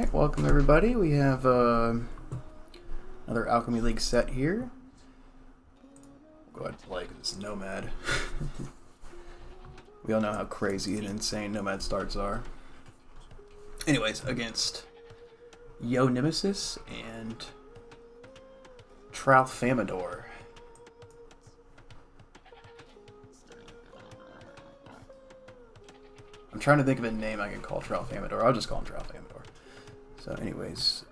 Alright, welcome everybody. We have another Alchemy League set here. We'll go ahead and play because it's Nomad. We all know how crazy and insane Nomad starts are. Anyways, against Yo Nemesis and TRALFAMADOR. I'm trying to think of a name I can call TRALFAMADOR. I'll just call him TRALFAMADOR. So anyways,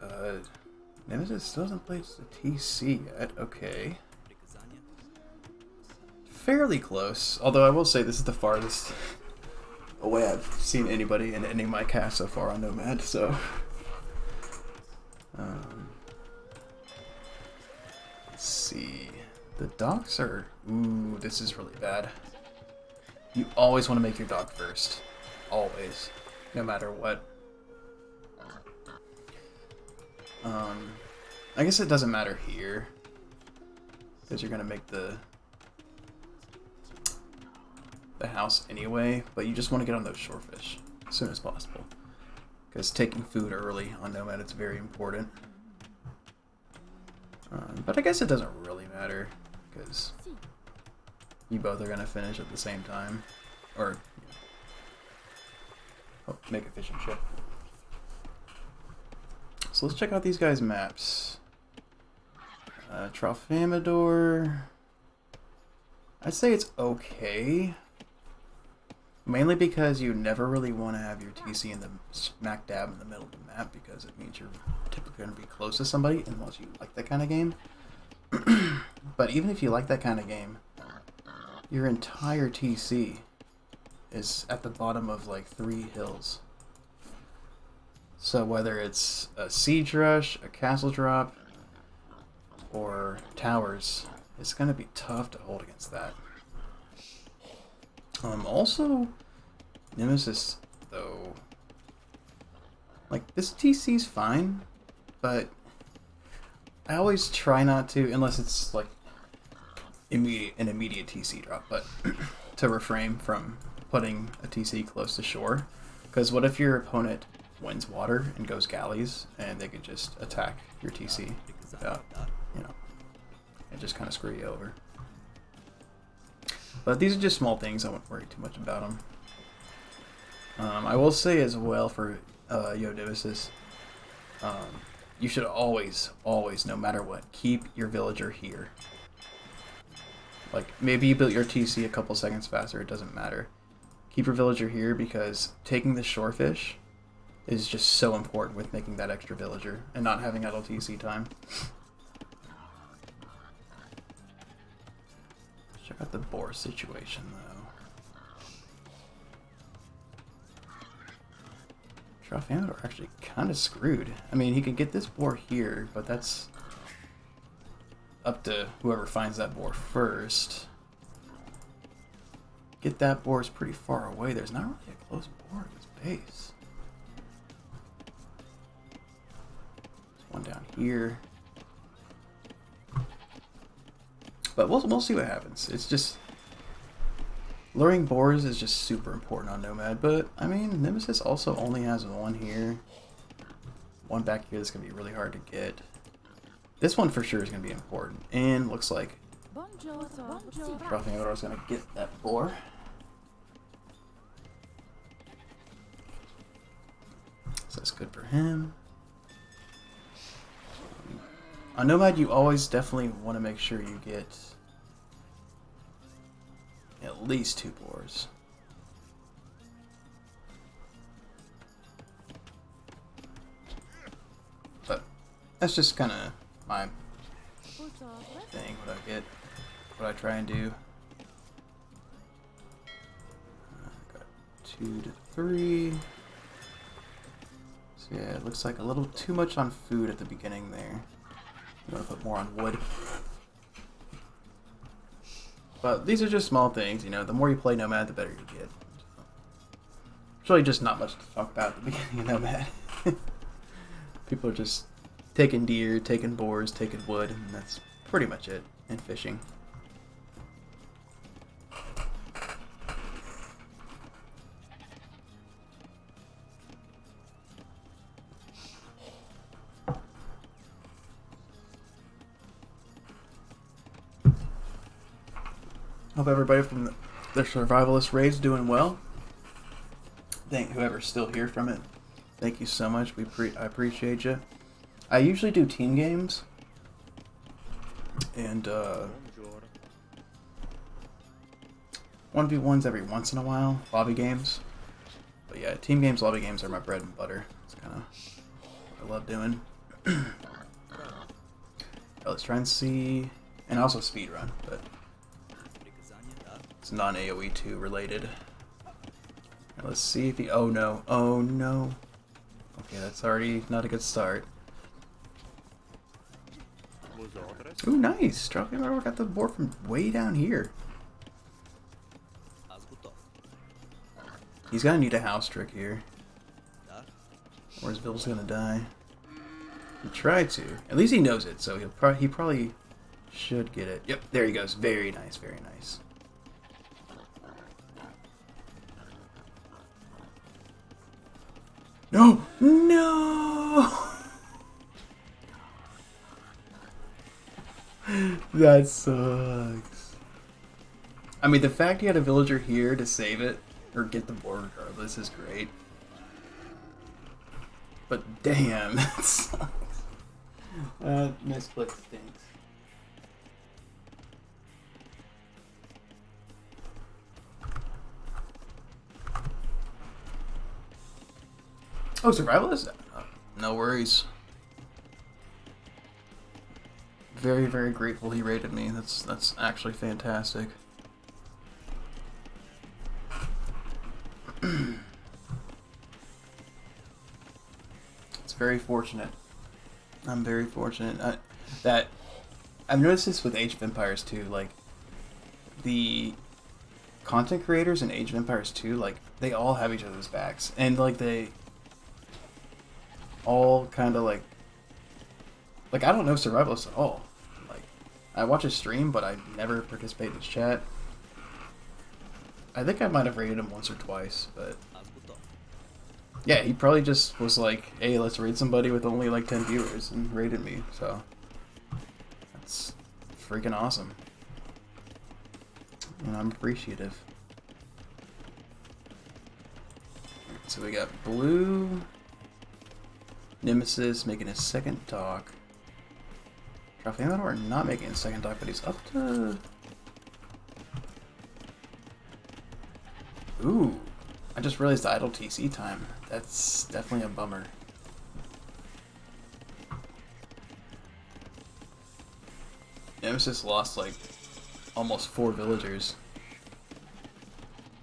Nemesis still hasn't played the TC yet. Okay. Fairly close. Although I will say this is the farthest away I've seen anybody in any of my casts so far on Nomad, so... let's see. The docks are... Ooh, this is really bad. You always want to make your dock first. Always. No matter what. I guess it doesn't matter here. Because you're going to make the house anyway. But you just want to get on those shorefish as soon as possible. Because taking food early on Nomad is very important. But I guess it doesn't really matter. Because you both are going to finish at the same time. Or... oh, make a fishing ship. So let's check out these guys' maps. TRALFAMADOR. I'd say it's okay. Mainly because you never really want to have your TC in the smack dab in the middle of the map because it means you're typically going to be close to somebody unless you like that kind of game. But even if you like that kind of game, your entire TC is at the bottom of like 3 hills. So whether it's a siege rush, a castle drop, or towers, it's going to be tough to hold against that. Also, Nemesis, though, like, this TC's fine, but I always try not to, unless it's, like, an immediate TC drop, but to refrain from putting a TC close to shore. Because what if your opponent wins water and goes galleys, and they could just attack your TC without, you know, and just kind of screw you over. But these are just small things. I won't worry too much about them. I will say as well for Yo Nemesis, you should always, no matter what, keep your villager here. Like, maybe you built your TC a couple seconds faster, it doesn't matter. Keep your villager here because taking the shorefish is just so important with making that extra villager and not having idle TC time. Check out the boar situation though. TRALFAMADOR actually kind of screwed. I mean, he could get this boar here, but that's up to whoever finds that boar first. Get that boar is pretty far away. There's not really a close boar to his base. There's one down here. But we'll see what happens. It's just... luring boars is just super important on Nomad. But, I mean, Nemesis also only has one here. One back here that's going to be really hard to get. This one for sure is going to be important. And looks like TRALFAMADOR is going to get that boar. So that's good for him. On Nomad, you always definitely want to make sure you get at least 2 boars. But that's just kind of my thing, what I get, what I try and do. Got 2 to 3. So yeah, it looks like a little too much on food at the beginning there. You want to put more on wood. But these are just small things, you know. The more you play Nomad, the better you get. It's really just not much to talk about at the beginning of Nomad. People are just taking deer, taking boars, taking wood, and that's pretty much it. And fishing. Hope everybody from the survivalist raid's doing well. Thank whoever's still here from it. Thank you so much. I appreciate you. I usually do team games. And 1v1s every once in a while. Lobby games. But yeah, team games, lobby games are my bread and butter. It's kind of what I love doing. Let's try and see. And also speedrun, but it's non-AoE 2 related. Now let's see if he. Oh no. Oh no. Okay, that's already not a good start. Ooh, nice! TRALFAMADOR got the board from way down here. He's gonna need a house trick here. Or his Bill's gonna die. He tried to. At least he knows it, so he probably should get it. Yep, there he goes. Very nice, very nice. No! No! That sucks. I mean, the fact he had a villager here to save it, or get the board regardless, is great. But damn, that sucks. Misclick stinks. Oh, survivalist? No worries. Very, very grateful he raided me. That's actually fantastic. It's very fortunate. I'm very fortunate that I've noticed this with Age of Empires 2. Like the content creators in Age of Empires 2, like they all have each other's backs, and like they all kind of like I don't know survivalists at all. Like I watch his stream, but I never participate in his chat. I think I might have raided him once or twice, but yeah, he probably just was like, hey, let's raid somebody with only like 10 viewers, and raided me, so that's freaking awesome. And I'm appreciative. So we got blue Nemesis making his second dock. TRALFAMADOR not making his second dock, but he's up to... Ooh, I just realized the idle TC time. That's definitely a bummer. Nemesis lost like almost 4 villagers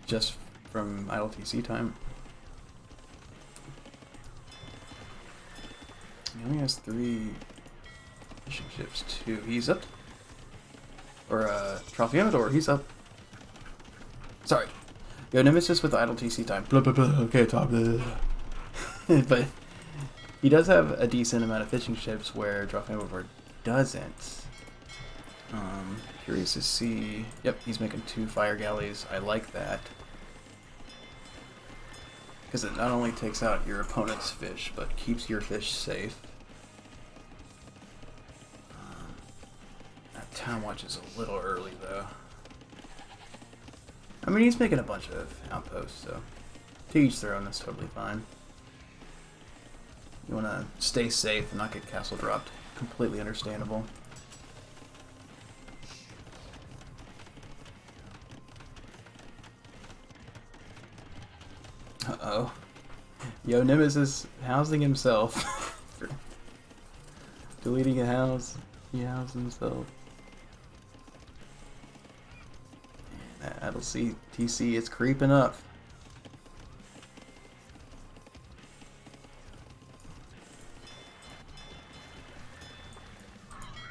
just from idle TC time. He only has 3 fishing ships too. He's up, or TRALFAMADOR, he's up. Sorry. Yo, Nemesis with idle TC time. Blah, blah, blah. Okay, top. But he does have a decent amount of fishing ships where TRALFAMADOR doesn't. Curious to see. Yep, he's making 2 fire galleys. I like that. Because it not only takes out your opponent's fish, but keeps your fish safe. That town watch is a little early, though. I mean, he's making a bunch of outposts, so to each their own, that's totally fine. You want to stay safe and not get castle dropped. Completely understandable. Uh-oh. Yo, Nemesis housing himself. Deleting a house. He housed himself. That'll see TC, it's creeping up.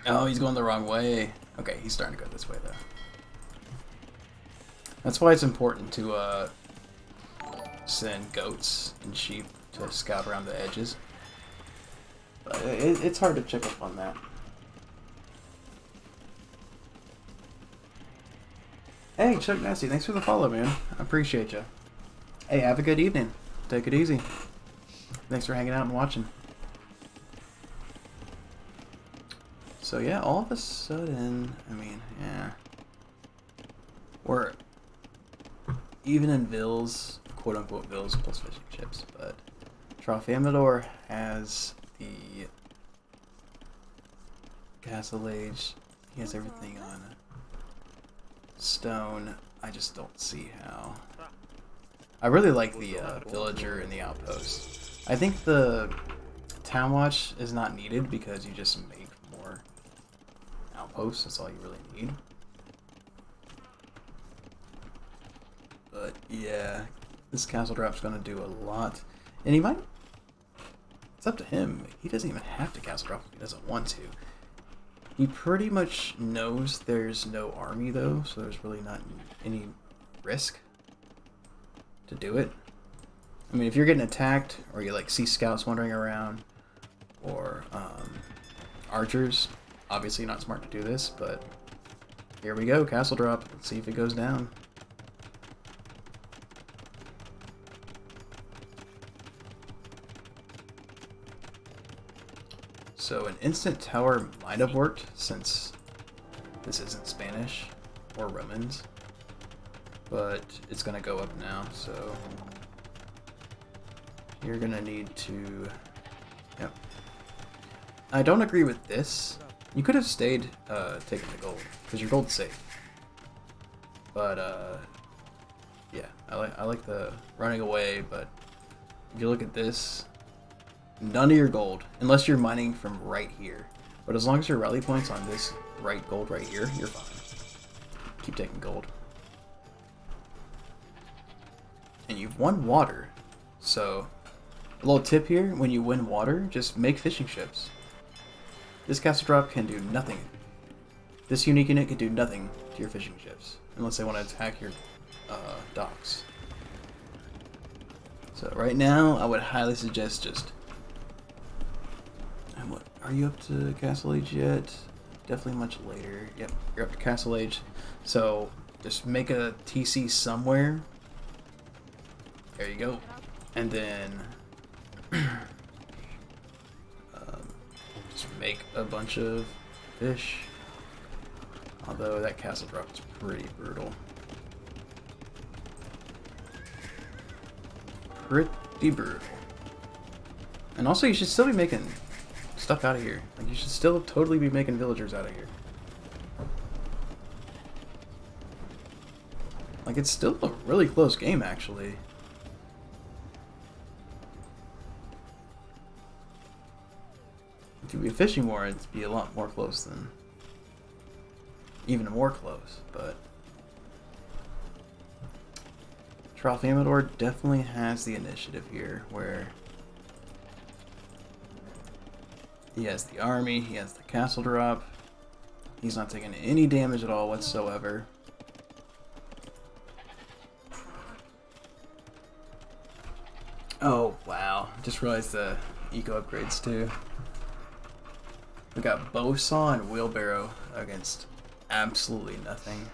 Oh, he's going the wrong way. Okay, he's starting to go this way though. That's why it's important to send goats and sheep to scout around the edges. But it's hard to check up on that. Hey, Chuck Nasty, thanks for the follow, man. I appreciate you. Hey, have a good evening. Take it easy. Thanks for hanging out and watching. So yeah, all of a sudden, I mean, yeah. Or even in Vills, quote unquote Vills plus fishing chips, but TRALFAMADOR has the Castle Age. He has everything on stone. I just don't see how. I really like the villager and the outpost. I think the town watch is not needed because you just make more outposts. That's all you really need. But yeah, this castle drop's gonna do a lot, and he might. It's up to him. He doesn't even have to castle drop if he doesn't want to. He pretty much knows there's no army though, so there's really not any risk to do it. I mean, if you're getting attacked, or you like see scouts wandering around, or archers, obviously not smart to do this, but here we go, castle drop. Let's see if it goes down. So an instant tower might have worked, since this isn't Spanish or Romans, but it's gonna go up now, so you're gonna need to, yep. I don't agree with this. You could have stayed taking the gold, because your gold's safe. But yeah, I like the running away, but if you look at this, none of your gold, unless you're mining from right here. But as long as your rally point's on this right gold right here, you're fine. Keep taking gold. And you've won water. So, a little tip here, when you win water, just make fishing ships. This castle drop can do nothing. This unique unit can do nothing to your fishing ships, unless they want to attack your docks. So right now, I would highly suggest just... What, are you up to Castle Age yet? Definitely much later. Yep, you're up to Castle Age. So just make a TC somewhere. There you go. And then just make a bunch of fish. Although that castle drop is pretty brutal. Pretty brutal. And also you should still be making stuff out of here. Like, you should still totally be making villagers out of here. Like, it's still a really close game, actually. If it would be a fishing war, it'd be a lot more close than... even more close, but... TRALFAMADOR definitely has the initiative here, where... he has the army, he has the castle drop. He's not taking any damage at all whatsoever. Oh, wow. Just realized the eco upgrades too. We got bowsaw and wheelbarrow against absolutely nothing.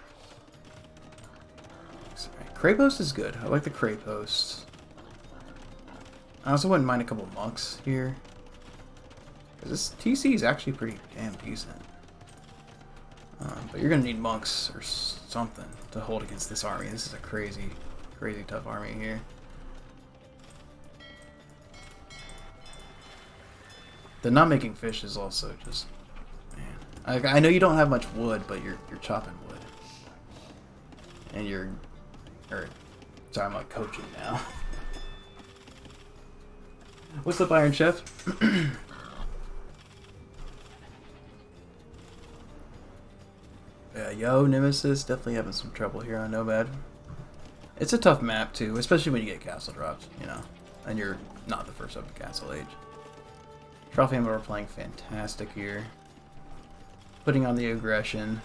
Cray post is good. I like the cray post. I also wouldn't mind a couple monks here. This TC is actually pretty damn decent. But you're gonna need monks or something to hold against this army. This is a crazy, crazy tough army here. The not making fish is also just, man. I know you don't have much wood, but you're chopping wood. And sorry, I'm not coaching now. What's up, Iron Chef? Yeah, yo, Nemesis, definitely having some trouble here on Nomad. It's a tough map, too, especially when you get castle drops, you know, and you're not the first up to Castle Age. TRALFAMADOR playing fantastic here. Putting on the aggression.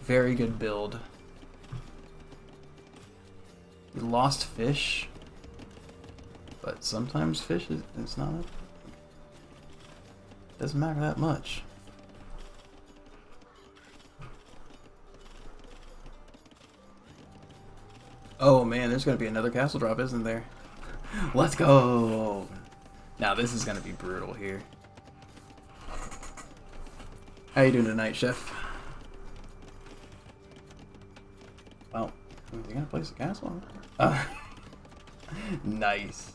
Very good build. You lost fish, but sometimes fish is not a... doesn't matter that much. Oh man, there's gonna be another castle drop, isn't there? Let's go! Now this is gonna be brutal here. How you doing tonight, Chef? Well, you gonna place a castle? Nice.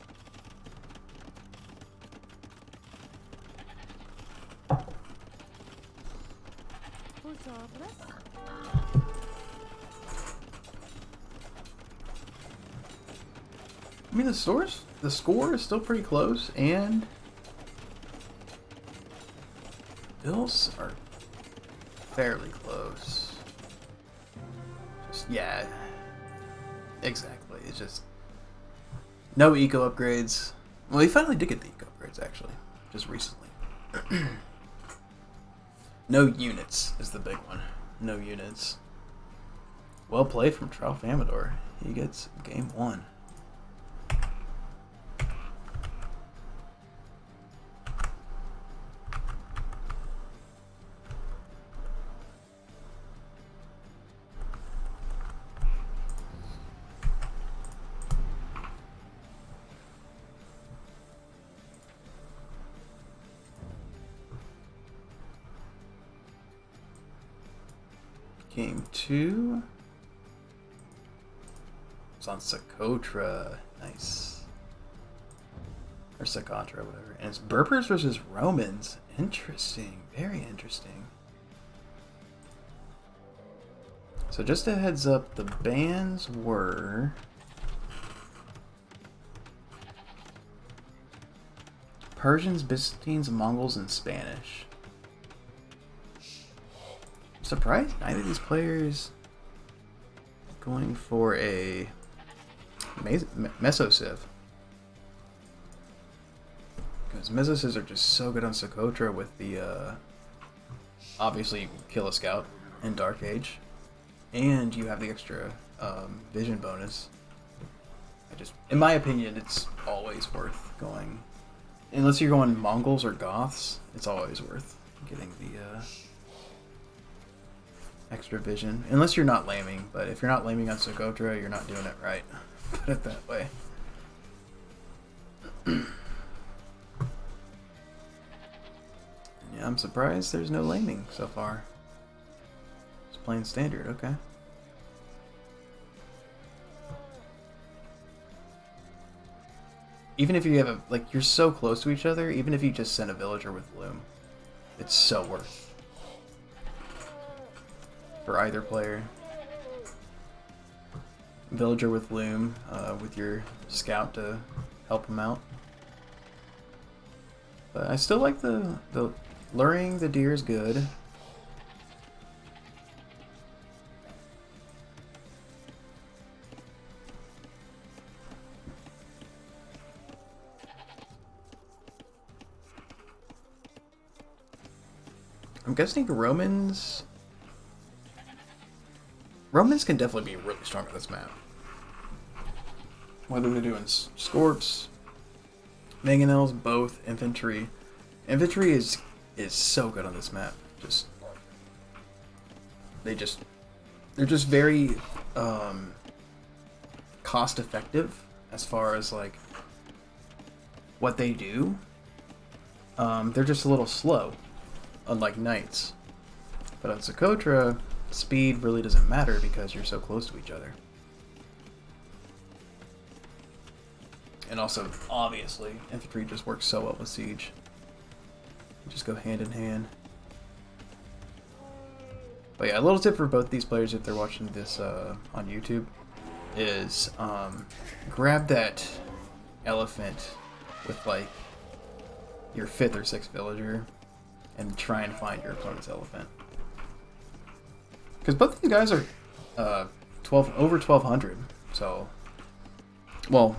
I mean, the score is still pretty close, and bills are fairly close. Just, yeah, exactly. It's just no eco upgrades. Well, we finally did get the eco upgrades, actually, just recently. No units is the big one. No units. Well played from TRALFAMADOR. He gets game 1. Game 2. It's on Socotra. Nice. Or Socotra, whatever. And it's Berbers versus Romans. Interesting. Very interesting. So just a heads up, the bans were Persians, Byzantines, Mongols, and Spanish. Surprised neither of these players going for a Mesosiv. Because Mesosivs are just so good on Socotra with the, obviously you can kill a scout in Dark Age, and you have the extra vision bonus. In my opinion, it's always worth going. Unless you're going Mongols or Goths, it's always worth getting the extra vision. Unless you're not laming, but if you're not laming on Socotra, you're not doing it right. Put it that way. Yeah, I'm surprised there's no laming so far. Just playing standard, okay. Even if you have a, like, you're so close to each other, even if you just send a villager with Loom, it's so worth for either player. Villager with Loom, with your scout to help him out. But I still like the luring the deer is good. I'm guessing Romans can definitely be really strong on this map. Whether they're doing Scorps, Mangonels, both, infantry. Infantry is so good on this map. They're just very cost effective as far as like what they do. They're just a little slow, unlike knights. But on Socotra, speed really doesn't matter because you're so close to each other. And also, obviously, infantry just works so well with siege. You just go hand in hand. But yeah, a little tip for both these players if they're watching this on YouTube is grab that elephant with like your 5th or 6th villager and try and find your opponent's elephant. Because both of these guys are over 1200, so, well,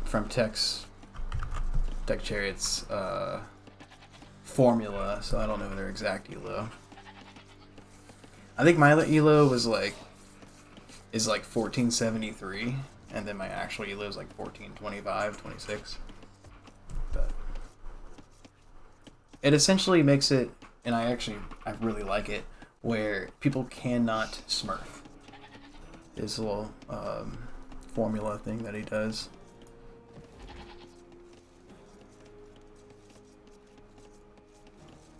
from Tech Chariot's formula, so I don't know their exact elo. I think my elo is like 1473, and then my actual elo is like 1425, 26. But it essentially makes it, and I really like it, where people cannot smurf. His little formula thing that he does.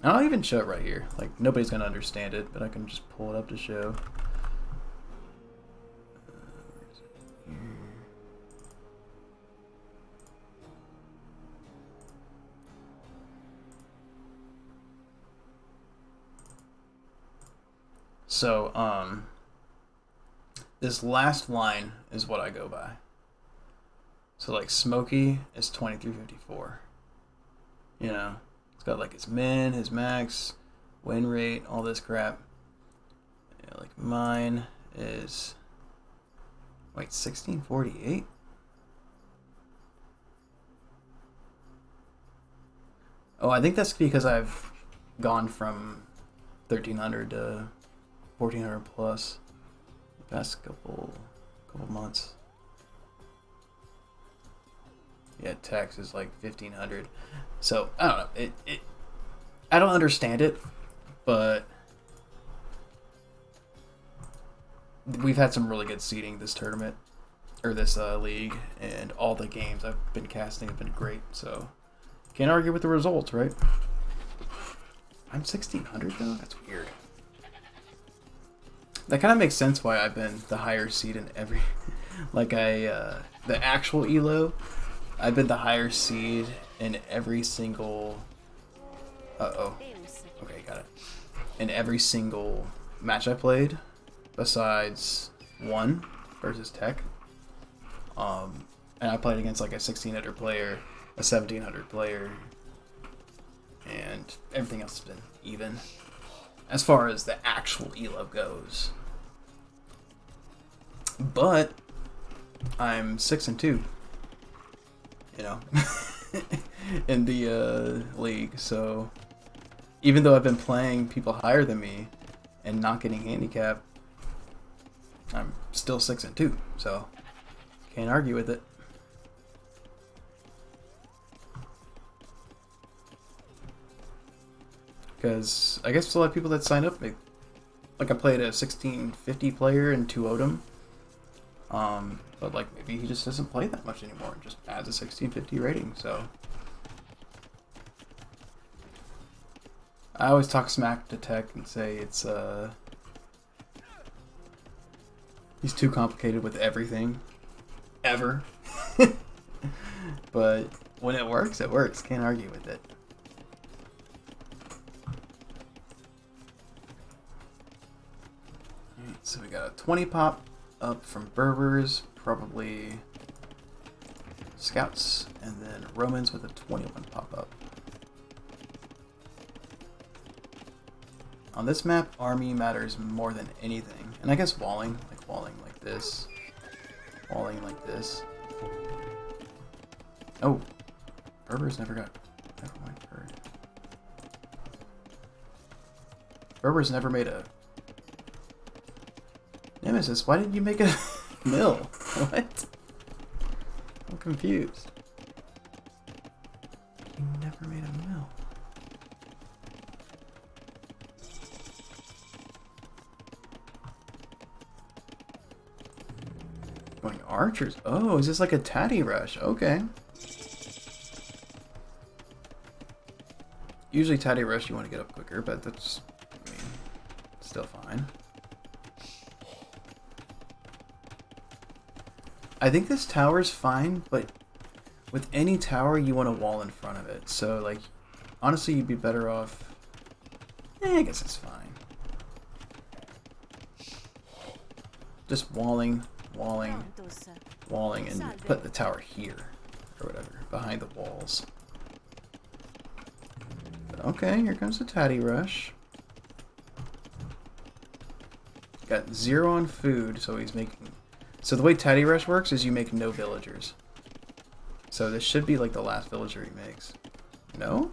I'll even show it right here. Like, nobody's gonna understand it, but I can just pull it up to show. So, this last line is what I go by. So, like, Smokey is 2354. You know, it's got, like, his min, his max, win rate, all this crap. Yeah, like, mine is... Wait, 1648? Oh, I think that's because I've gone from 1300 to 1400 plus the past couple months. Yeah, tax is like 1500. So I don't know. I don't understand it, but we've had some really good seeding this tournament or this league, and all the games I've been casting have been great. So can't argue with the results, right? I'm 1600 though? That's weird. That kind of makes sense why I've been the higher seed in every... like the actual ELO, I've been the higher seed in every single... Uh-oh. Okay, got it. In every single match I played, besides one versus Tech. And I played against like a 1600 player, a 1700 player, and everything else has been even as far as the actual ELO goes. But I'm 6-2, you know, in the league. So even though I've been playing people higher than me and not getting handicap, I'm still 6-2. So can't argue with it. Because I guess a lot of people that sign up, like I played a 1650 player and 2-0'd him. But like maybe he just doesn't play that much anymore and just adds a 1650 rating. So I always talk smack to Tech and say it's he's too complicated with everything, ever. But when it works, it works. Can't argue with it. So we got a 20 pop up from Berbers, probably Scouts, and then Romans with a 21 pop up. On this map, army matters more than anything. And I guess walling like this. Walling like this. Oh, Berbers never got... Never mind, bird. Berbers never made a... Nemesis, why didn't you make a mill? What? I'm confused. You never made a mill. Going archers? Oh, is this like a tatty rush? Okay. Usually tatty rush you want to get up quicker, but that's, I mean, still fine. I think this tower's fine, but with any tower, you want a wall in front of it. So, like, honestly, you'd be better off... I guess it's fine. Just walling, and put the tower here, or whatever, behind the walls. But okay, here comes the tatty rush. Got 0 on food, so he's making... So the way Tatty Rush works is you make no villagers. So this should be like the last villager he makes. No?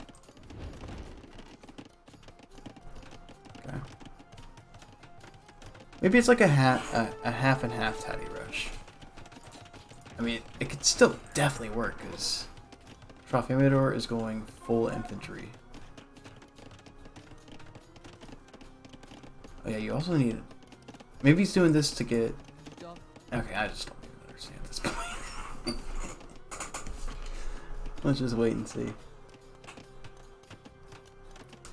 Okay. Maybe it's like a half and half Tatty Rush. I mean, it could still definitely work because TRALFAMADOR is going full infantry. Oh yeah, you also need... Maybe he's doing this to get... Okay, I just don't even understand this point. Let's just wait and see.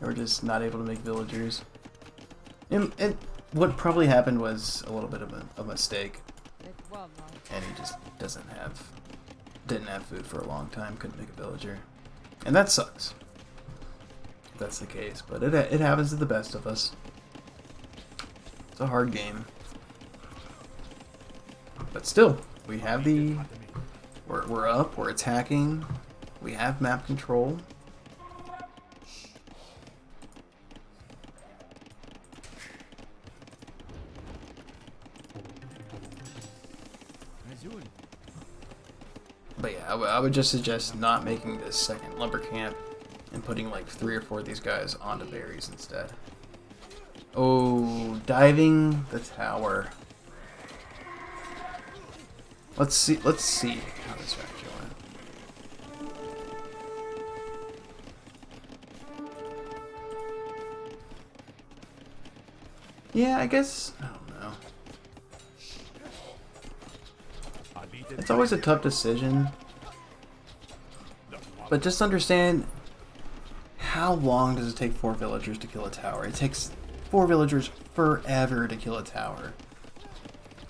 We're just not able to make villagers. And what probably happened was a little bit of a mistake. And he just didn't have food for a long time, couldn't make a villager. And that sucks. If that's the case, but it happens to the best of us. It's a hard game. But still, we have the... We're up, we're attacking, we have map control. But yeah, I would just suggest not making this second lumber camp and putting like 3 or 4 of these guys onto berries instead. Oh, diving the tower. Let's see how this actually went. Yeah, I guess I don't know. It's always a tough decision. But just understand, how long does it take 4 villagers to kill a tower? It takes 4 villagers forever to kill a tower.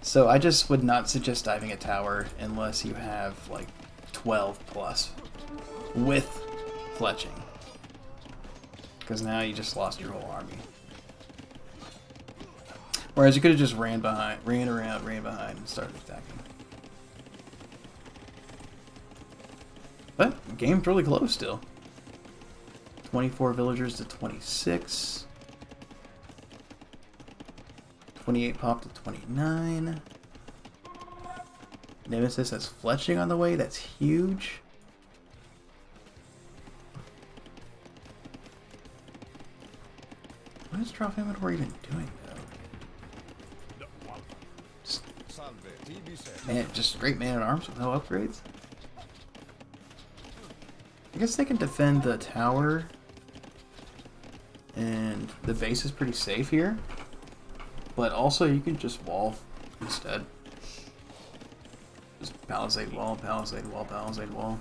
So I just would not suggest diving a tower unless you have like 12 plus with fletching. Because now you just lost your whole army. Whereas you could have just ran behind and started attacking. But the game's really close still. 24 villagers to 26. 28 pop to 29. Nemesis has fletching on the way. That's huge. What is TRALFAMADOR even doing though? Just straight man-at-arms with no upgrades? I guess they can defend the tower. And the base is pretty safe here. But also you can just wall instead. Just palisade wall, palisade wall, palisade wall.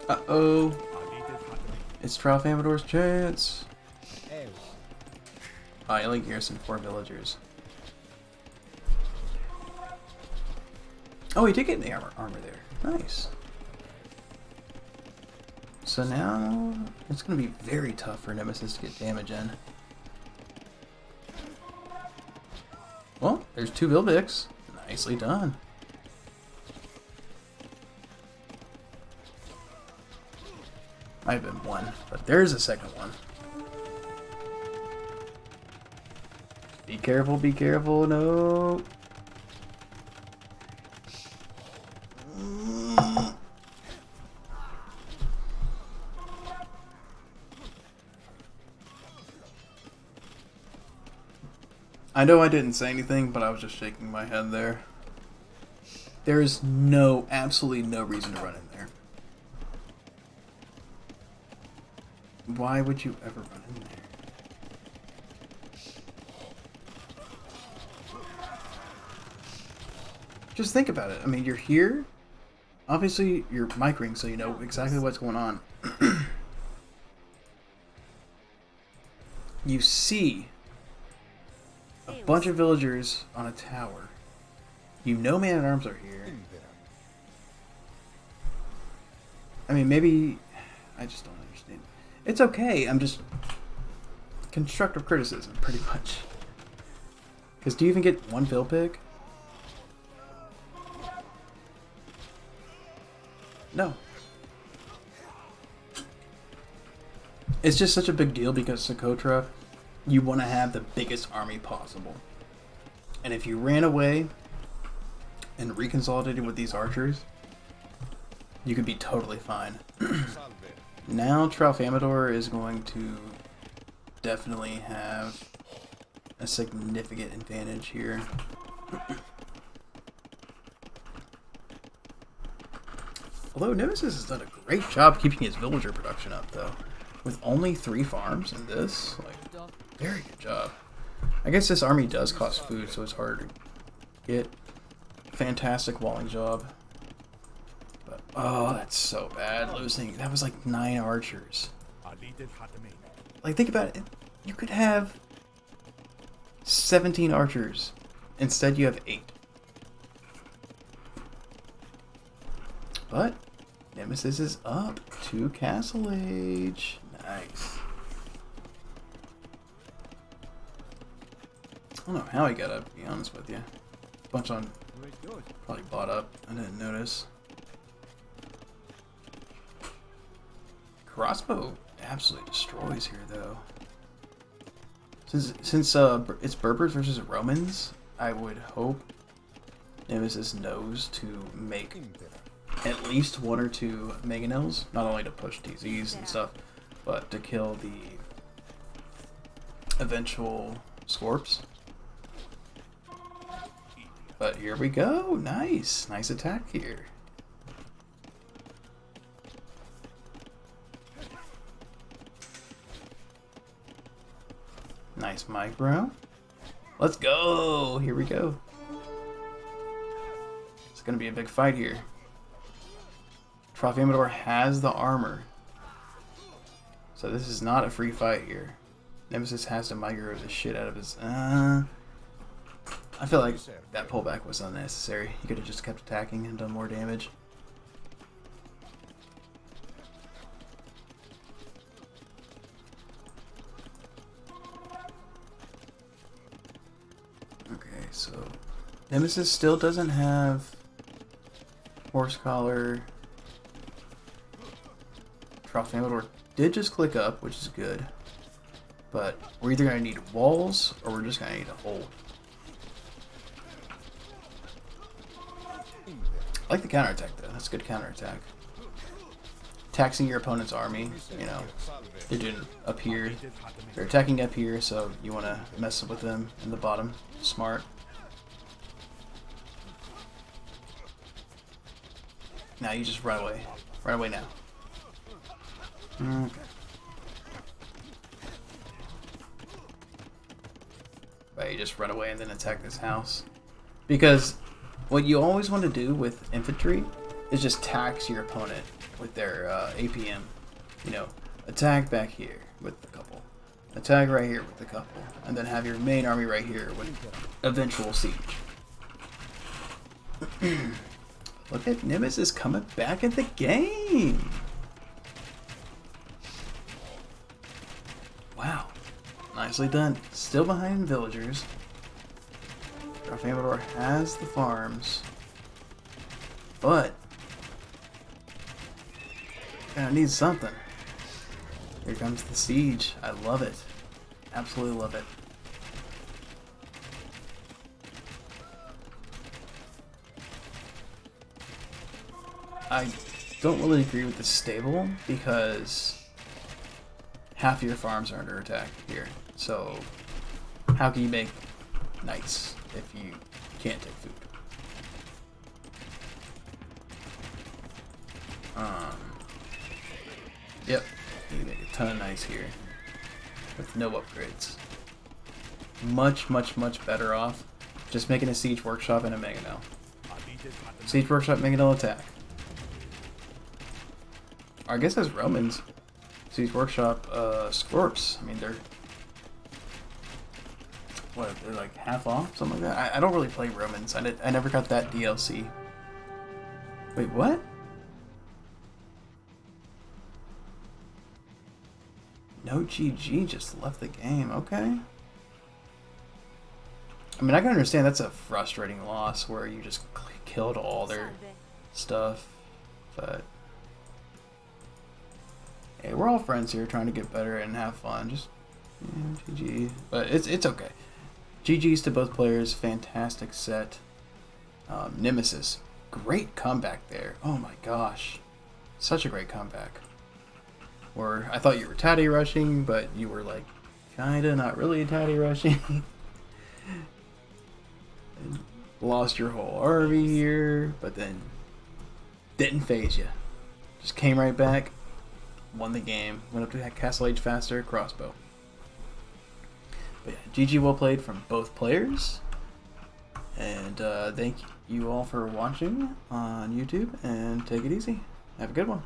Uh-oh. It's TRALFAMADOR's chance. I only garrison 4 villagers. Oh, he did get the armor there. Nice. So now it's going to be very tough for Nemesis to get damage in. Well, there's 2 Vilbix. Nicely done. Might have been 1, but there's a second one. Be careful, no. I know I didn't say anything, but I was just shaking my head there. There is absolutely no reason to run in there. Why would you ever run in there? Just think about it. I mean, you're here. Obviously, you're micring, so you know exactly what's going on. You see a bunch of villagers on a tower. You know man-at-arms are here. I mean, maybe... I just don't understand. It's okay, I'm just... constructive criticism, pretty much. Because do you even get 1 Vil pick? No. It's just such a big deal because Socotra, you want to have the biggest army possible. And if you ran away and reconsolidated with these archers, you could be totally fine. Now TRALFAMADOR is going to definitely have a significant advantage here. Although Nemesis has done a great job keeping his villager production up, though. With only 3 farms in this, like, very good job. I guess this army does cost food, so it's harder to get. Fantastic walling job. But, oh, that's so bad, losing. That was like 9 archers. Like, think about it. You could have 17 archers. Instead, you have 8. But Nemesis is up to Castle Age. Nice. I don't know how he got up, to be honest with you. Bunch on probably bought up. I didn't notice. Crossbow absolutely destroys here, though. Since it's Berbers versus Romans, I would hope Nemesis knows to make at least 1 or 2 mangonels, not only to push TZs and stuff, but to kill the eventual Scorps. But here we go. Nice. Nice attack here. Nice micro. Let's go. Here we go. It's going to be a big fight here. TRALFAMADOR has the armor. So this is not a free fight here. Nemesis has to micro the shit out of his... I feel like that pullback was unnecessary. He could have just kept attacking and done more damage. Okay, so Nemesis still doesn't have Horse Collar. TRALFAMADOR did just click up, which is good. But we're either going to need walls or we're just going to need a hold. I like the counterattack though. That's a good counterattack. Taxing your opponent's army, you know, they're doing up here. They're attacking up here, so you want to mess with them in the bottom. Smart. Now you just run away. Run away now. Okay. But you just run away and then attack this house. Because what you always want to do with infantry is just tax your opponent with their APM. You know, attack back here with a couple. Attack right here with a couple. And then have your main army right here with eventual siege. Look at Nemesis coming back at the game. Wow. Nicely done. Still behind villagers. TRALFAMADOR has the farms. But gonna need something. Here comes the siege. I love it. Absolutely love it. I don't really agree with the stable because half of your farms are under attack here. So how can you make knights if you can't take food? Yep, you can make a ton of knights here with no upgrades. Much, much, much better off just making a siege workshop and a mangonel. Siege workshop, mangonel attack. Or I guess as Romans, siege workshop, Scorps. I mean, they're what? They're like half off, something like that. I don't really play Romans. I never got that DLC. Wait, what? No GG just left the game. Okay. I mean, I can understand that's a frustrating loss where you just killed all their stuff, but hey, we're all friends here trying to get better and have fun. Just GG, but it's okay. GG's to both players. Fantastic set. Nemesis, great comeback there. Oh my gosh, such a great comeback. Where I thought you were tatty rushing, but you were like kinda not really tatty rushing. And lost your whole army here, but then didn't phase you. Just came right back, won the game, went up to Castle Age faster, crossbow. But yeah, GG well played from both players. And thank you all for watching on YouTube, and take it easy. Have a good one.